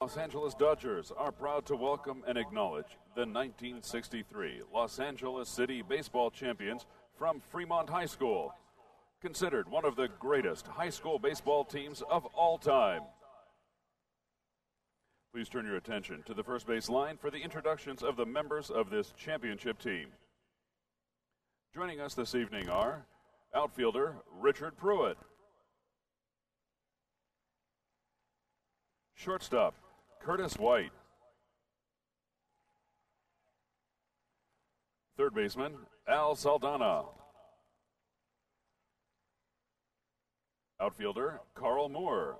Los Angeles Dodgers are proud to welcome and acknowledge the 1963 Los Angeles City baseball champions from Fremont High School, considered one of the greatest high school baseball teams of all time. Please turn your attention to the first base line for the introductions of the members of this championship team. Joining us this evening are outfielder Richard Pruitt, shortstop Curtis White, third baseman Al Saldana, outfielder Carl Moore,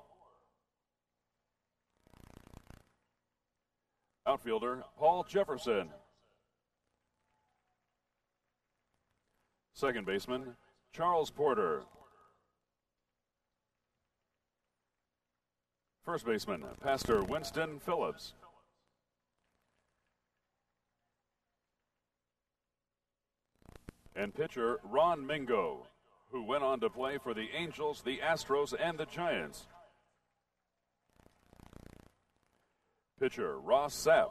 outfielder Paul Jefferson, second baseman Charles Porter, first baseman Pastor Winston Phillips, and pitcher Ron Mingo, who went on to play for the Angels, the Astros, and the Giants. Pitcher Ross Sapp,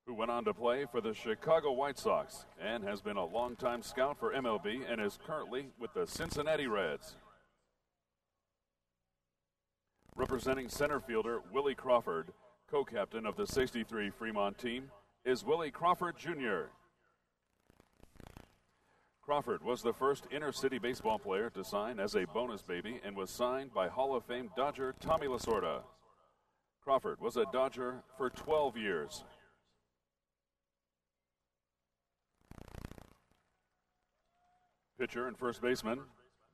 who went on to play for the Chicago White Sox and has been a longtime scout for MLB and is currently with the Cincinnati Reds. Representing center fielder Willie Crawford, co-captain of the '63 Fremont team, is Willie Crawford Jr. Crawford was the first inner-city baseball player to sign as a bonus baby and was signed by Hall of Fame Dodger Tommy Lasorda. Crawford was a Dodger for 12 years. Pitcher and first baseman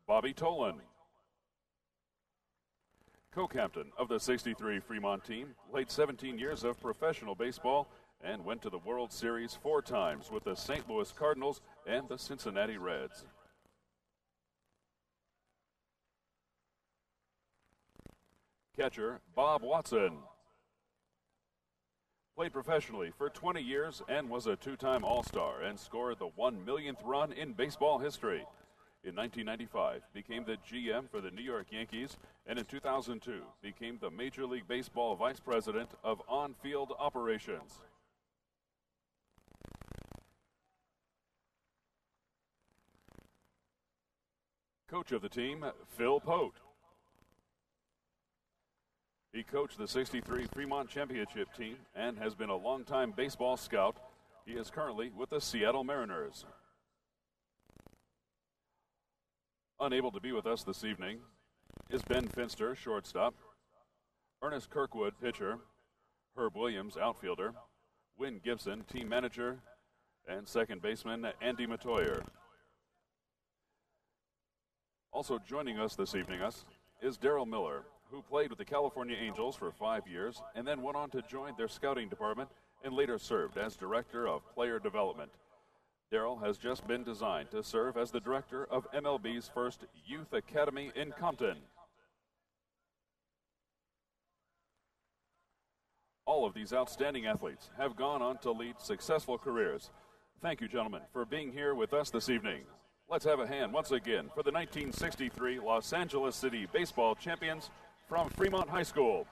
Bobby Tolan. Co-captain of the '63 Fremont team, played 17 years of professional baseball and went to the World Series 4 times with the St. Louis Cardinals and the Cincinnati Reds. Catcher Bob Watson. Played professionally for 20 years and was a 2-time All-Star and scored the 1 millionth run in baseball history. In 1995, became the GM for the New York Yankees, and in 2002, became the Major League Baseball Vice President of on-field operations. Coach of the team, Phil Pote. He coached the '63 Fremont Championship team and has been a longtime baseball scout. He is currently with the Seattle Mariners. Unable to be with us this evening is Ben Finster, shortstop, Ernest Kirkwood, pitcher, Herb Williams, outfielder, Wynn Gibson, team manager, and second baseman Andy Matoyer. Also joining us this evening is Daryl Miller, who played with the California Angels for 5 years and then went on to join their scouting department and later served as director of player development. Daryl has just been designed to serve as the director of MLB's first youth academy in Compton. All of these outstanding athletes have gone on to lead successful careers. Thank you, gentlemen, for being here with us this evening. Let's have a hand once again for the 1963 Los Angeles City baseball champions from Fremont High School.